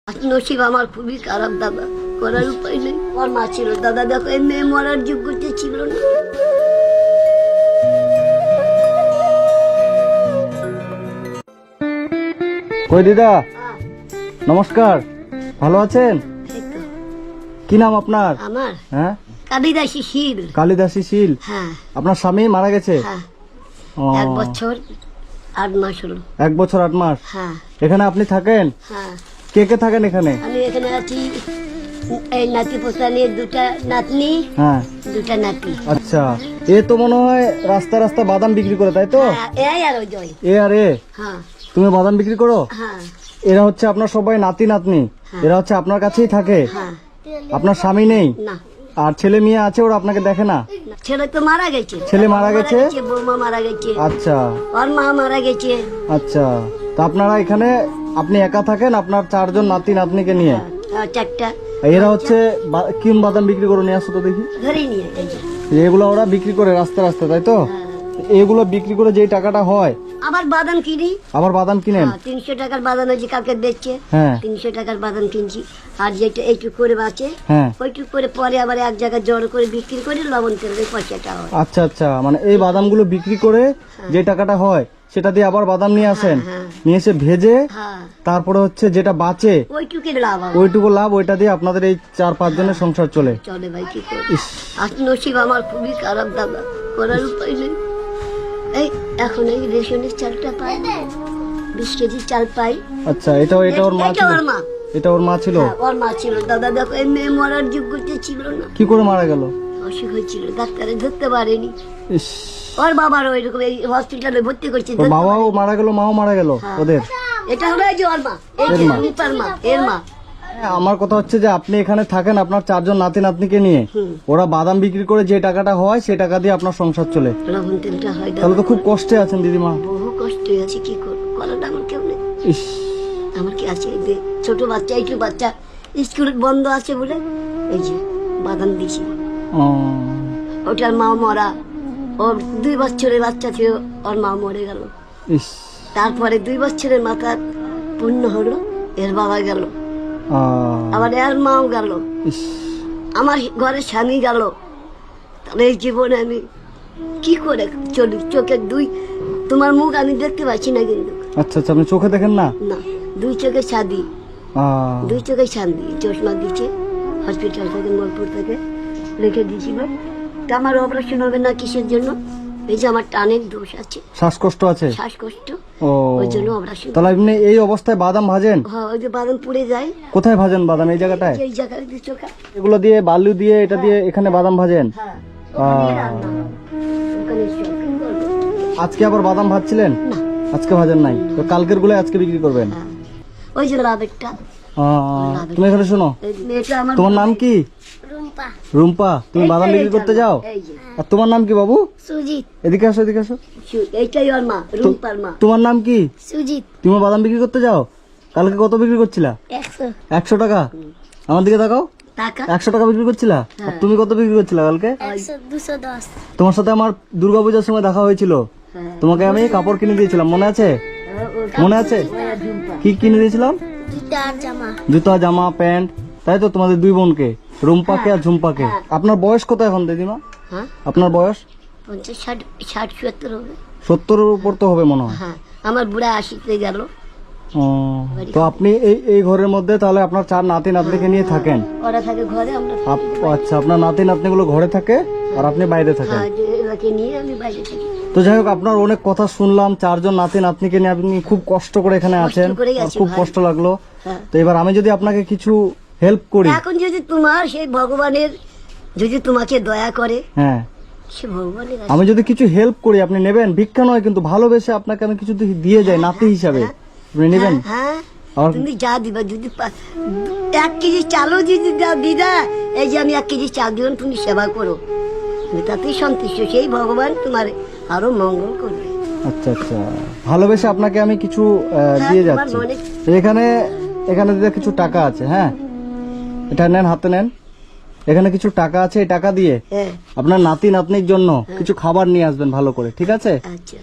নসিব আমার খুবই খারাপ দাদা, করার উপায় নেই। ওর মা ছিল দাদা, দেখো এই মেয়ে মরার যোগ্যতা ছিল না। কই দিদা, নমস্কার, ভালো আছেন? এই তো, কি নাম আপনার? আমার হ্যাঁ, কালিদাসী শীল। কালিদাসী শীল। হ্যাঁ আপনার স্বামী মারা গেছে? হ্যাঁ, ও, 1 বছর 8 মাস হলো। 1 বছর 8 মাস। হ্যাঁ এখানে আপনি থাকেন? হ্যাঁ, কে কে থাকেন এখানে? আমি এখানে আছি, এই নাতি পোতা নিয়ে, 2টা নাতনি, হ্যাঁ, 2টা নাতি। আচ্ছা। এ তো মনে হয় রাস্তা রাস্তা বাদাম বিক্রি করে, তাই তো? হ্যাঁ, এই আর ওই জয়। এ আর এ, হ্যাঁ তুমি বাদাম বিক্রি করো? হ্যাঁ এরা হচ্ছে আপনার সবাই নাতি নাতনি। এরা হচ্ছে আপনার কাছেই থাকে? হ্যাঁ। আপনার স্বামী নেই? না, আর ছেলে মেয়ে আছে, ওরা আপনাকে দেখে না? ছেলে তো মারা গেছে। ছেলে মারা গেছে? বৌমা মারা গেছে, আচ্ছা ওর মা মারা গেছে। আচ্ছা। তো আপনারা এখানে আপনি একা থাকেন আপনার 4 জন নাতি নাতনিকে নিয়ে? আর 4টা এরা হচ্ছে কি বাদাম বিক্রি করে নিয়ে আসো তো দেখি। ধরে নিয়ে এই যে। এগুলো ওরা বিক্রি করে রাস্তা রাস্তা, তাই তো? হ্যাঁ। এগুলো বিক্রি করে যে টাকাটা হয়, আবার বাদাম কিনি। আবার বাদাম কিনেন? 300 টাকার বাদাম হয়েছে, কালকে বেচছে। হ্যাঁ 300 টাকার বাদাম কিনছি। আর যেটা এইটুক করে বাঁচে, হ্যাঁ। ওইটুক করে পরে আবার এক জায়গায় জড়ো করে বিক্রি করে লবণ তেলের পয়সাটা হয়। আচ্ছা আচ্ছা, মানে এই বাদামগুলো বিক্রি করে যে টাকাটা হয় সেটা দিয়ে আবার বাদাম নিয়ে আসেন, হ্যাঁ। নিয়ে এসে ভেজে হ্যাঁ, তারপরে হচ্ছে যেটা বাঁচে ওইটুকের লাভ আমার। ওইটুকু লাভ, ওইটা দিয়ে আপনাদের এই 4-5 জনের সংসার চলে। চলে ভাই, কি করে। আর নসিব আমার খুবই খারাপ দাদা, করার উপায় নেই। এই এখন এই রেশনের চালটা পাই, 20 কেজি চাল পাই। আচ্ছা, এটা ওর মা এটা ছিল? ওর মা। এটা ওর মা ছিল? হ্যাঁ, ওর মা ছিল দাদা, দেখো এই মেয়ে মরার যোগ্যতা ছিল না। কি করে মারা গেল? অসুখ হয়েছিল, ডাক্তারে ধরতে পারেনি। ইস, ওর বাবার ওইরকম এই হসপিটালে ভর্তি করছে। ওর বাবাও মারা গেল, মাও মারা গেল ওদের? এটা হলো এই যে ওর মা, এই যে রূপার মা, এর মা। হ্যাঁ, আমার কথা হচ্ছে যে আপনি এখানে থাকেন আপনার 4 জন নাতি নাতনিকে নিয়ে, ওরা বাদাম বিক্রি করে যে টাকাটা হয় সেই টাকা দিয়ে আপনার সংসার চলে। লবণ তেলটা হয় দাদা। তাহলে তো খুব কষ্টে আছেন দিদিমা। বহু কষ্ট আছে, কি করবো, করাটা আমার কেউ নেই। ইস, আমার কি আছে, এই যে ছোট বাচ্চা, একটু বাচ্চা স্কুল বন্ধ আছে বলে এই যে বাদাম দিছি। ও, ওটার মা মরা, ওর 2 বছরের বাচ্চা ছিল, ওর মা মরে গেল। ইস, তারপরে 2 বছরের মাথা পূর্ণ হলো, এর বাবা গেল, আবার এর মাও গেল, ইস, আমার ঘরে স্বামী গেল। তাহলে এই জীবনে আমি কি করে চলি? চোখে তোমার মুখ আমি দেখতে পাচ্ছি না কিন্তু। আচ্ছা আচ্ছা, আপনি চোখে দেখেন না? না, 2 চোখে ছাদি, আহ, 2 চোখে শান্তি। চশমা দিচ্ছে হসপিটাল থেকে, মোলপুর থেকে লিখে দিয়েছিল। তা আমার অপারেশন হবে না কিসের জন্য? এই যে আমার টানের দোষ আছে, শ্বাসকষ্ট আছে? শ্বাসকষ্ট, ও, ওই জন্য অপারেশন। তাহলে আপনি এই অবস্থায় বাদাম ভাজেন? হ্যাঁ, ওই যে বাদাম পুড়ে যায়, কোথায় ভাজেন বাদাম? এই জায়গাটায়? এই জায়গায় 2 চোখা। এগুলো দিয়ে বালু দিয়ে এটা দিয়ে এখানে বাদাম ভাজেন? হ্যাঁ, ওখানে রান্না হয়। ওখানে shopping করবো। আজকে আবার বাদাম ভাজছিলেন? না, আজকে ভাজেন নাই তো? কালকের গুলো আজকে বিক্রি করবেন? হ্যাঁ, ওই যে লাভেরটা। তুমি এখানে শোনো, এই মেয়েটা আমার তোমার নাম কি? রুম্পা। রুম্পা। তুমি বাদাম বিক্রি করতে যাও? এই যে আর তোমার নাম কি বাবু? সুজিত। এদিকে আসো, এদিকে আসো। এইটাই ওর মা, রুম্পার মা। তোমার নাম কি? সুজিত। তুমি বাদাম বিক্রি করতে যাও? কালকে কত বিক্রি করছিলা? 100 100 টাকা? আমার দিকে তাকাও। টাকা। 100 টাকা বিক্রি করছিলা? আর তুমি কত বিক্রি করছিলা কালকে? 100 210। তোমার সাথে আমার দুর্গাপূজার সময় দেখা হয়েছিল, হ্যাঁ। তোমাকে আমি কাপড় কিনে দিয়েছিলাম, মনে আছে? মনে আছে? ঝুম্পা। কি কিনে দিয়েছিলাম? জুতা আর জামা। জুতা, জামা, প্যান্ট, তাই তো? তোমাদের 2 বোনকে, রুম্পাকে আর ঝুম্পাকে। আপনার বয়স কত এখন দিদিমা? হ্যাঁ, আপনার বয়স 50 60 60 70 হবে। 70-এর উপর তো হবে মনে হয়। হ্যাঁ, আমার বুড়া 80-তে গেল। ও, তো আপনি এই ঘরের মধ্যে তাহলে আপনার 4 নাতি নাতনিকে নিয়ে থাকেন? ওরা থাকে ঘরে, আমরা আচ্ছা, আপনার নাতি নাতনিগুলো ঘরে থাকে আর আপনি বাইরে থাকেন? হ্যাঁ, যে এলাকে নিয়ে আমি বাইরে থাকি। তো যাই হোক, আপনার অনেক কথা শুনলাম, 4 জন নাতি নাতনিকে নিয়ে আপনি খুব কষ্ট করে এখানে আছেন, করেই আমার আছি খুব ভাই। কষ্ট লাগলো। হ্যাঁ। তো এবার আমি যদি আপনাকে কিছু হেল্প করি, এখন যদি তোমার সেই ভগবানের যদি তোমাকে দয়া করে, হ্যাঁ, সে ভগবানের আমি যদি কিছু হেল্প করি আপনি নেবেন? ভিক্ষা নয় কিন্তু, ভালোবেসে আপনাকে আমি কিছু দিয়ে যাই নাতি হিসাবে, আপনি নেবেন? হ্যাঁ, আর তুমি যা দিবা, যদি 1 কেজি চালও যদি দিদা, এই যে আমি 1 কেজি চাল দিলাম, তুমি সেবা করো, আমি তাতেই সন্তুষ্ট। সেই ভগবান তোমার আরো মঙ্গল করবে। আচ্ছা আচ্ছা, ভালোবেসে আপনাকে আমি কিছু দিয়ে তোমার যাচ্ছি। মনে- এখানে এখানে দিদা কিছু টাকা আছে, হ্যাঁ, এটা নেন, হাতে নেন। এখানে কিছু টাকা আছে, এই টাকা দিয়ে হ্যাঁ, আপনার নাতি নাতনির জন্য কিছু খাবার নিয়ে আসবেন ভালো করে, ঠিক আছে? আচ্ছা।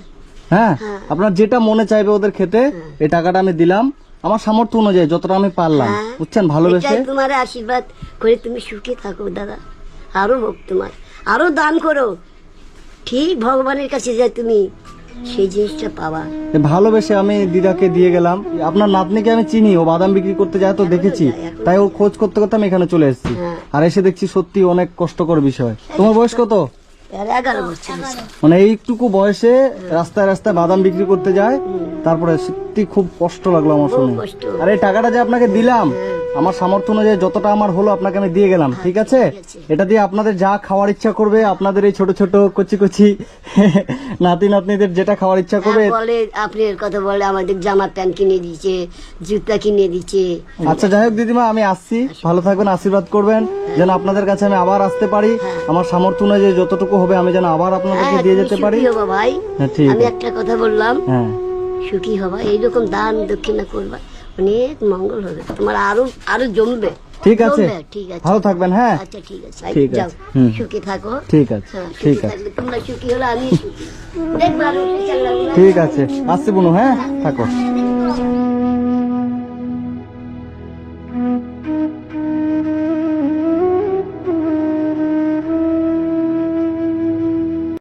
হ্যাঁ, হ্যাঁ। আপনার যেটা মনে চাইবে ওদের খেতে, এই টাকাটা আমি দিলাম, আমার সামর্থ্য অনুযায়ী যতটা আমি পারলাম, হ্যাঁ। বুঝছেন, ভালোবেসে। এটাই তোমার আশীর্বাদ করে তুমি সুখে থাকো দাদা, আরো হোক তোমার, আরো দান করো, ঠিক ভগবানের কাছে যায় তুমি সেই জিনিসটা পাবা। ভালোবেসে আমি দিদাকে দিয়ে গেলাম। আপনার নাতনিকে আমি চিনি, ও বাদাম বিক্রি করতে যায় তো দেখেছি, তাই ও খোঁজ করতে করতে আমি এখানে চলে এসেছি। হ্যাঁ। আর এসে দেখছি সত্যি অনেক কষ্টকর বিষয়। তোমার বয়স কত? আর 11 বছর হয়েছে। মানে এইটুকু বয়সে রাস্তায় রাস্তায় বাদাম বিক্রি করতে যায়, তারপরে সত্যি খুব কষ্ট লাগলো আমার খুব শুনে। কষ্ট। আর এই টাকাটা যে আপনাকে দিলাম, আমার সামর্থ্য অনুযায়ী যতটা আমার হলো আপনাকে আমি দিয়ে গেলাম, ঠিক আছে? আছে। এটা দিয়ে আপনাদের যা খাওয়ার ইচ্ছা করবে, আপনাদের এই ছোট ছোট কচি কচি নাতি নাতনিদের যেটা খাওয়ার ইচ্ছা করবে। হ্যাঁ, বলে আপনি এর কথা বলে আমাদের জামা প্যান্ট কিনে দিচ্ছে, জুতা কিনে দিচ্ছে। আচ্ছা যাই হোক দিদিমা, আমি আসছি, ভালো থাকবেন, আশীর্বাদ করবেন যেন আপনাদের কাছে আমি আবার আসতে পারি। আমার সামর্থ্য অনুযায়ী যতটুকু হবে আমি যেন আবার আপনাদেরকে হ্যাঁ, দিয়ে তুমি যেতে পারি। সুখী হবা ভাই। হ্যাঁ, ঠিক আমি আছে। একটা কথা বললাম, হ্যাঁ সুখী হবা, এইরকম দান দক্ষিণা করবা, অনেক মঙ্গল হবে তোমার, আরো আরো জমবে। ঠিক আছে, জমবে, ঠিক আছে। ভালো থাকবেন। হ্যাঁ আচ্ছা ঠিক আছে, ঠিক যাও, আছে। হুম। সুখী থাকো। ঠিক আছে, হ্যাঁ, সুখী ঠিক আছে, থাকলে তোমরা সুখী হলে আমি সুখী। দেখবা, ঠিক আছে। আসছি বুনু, হ্যাঁ থাকো।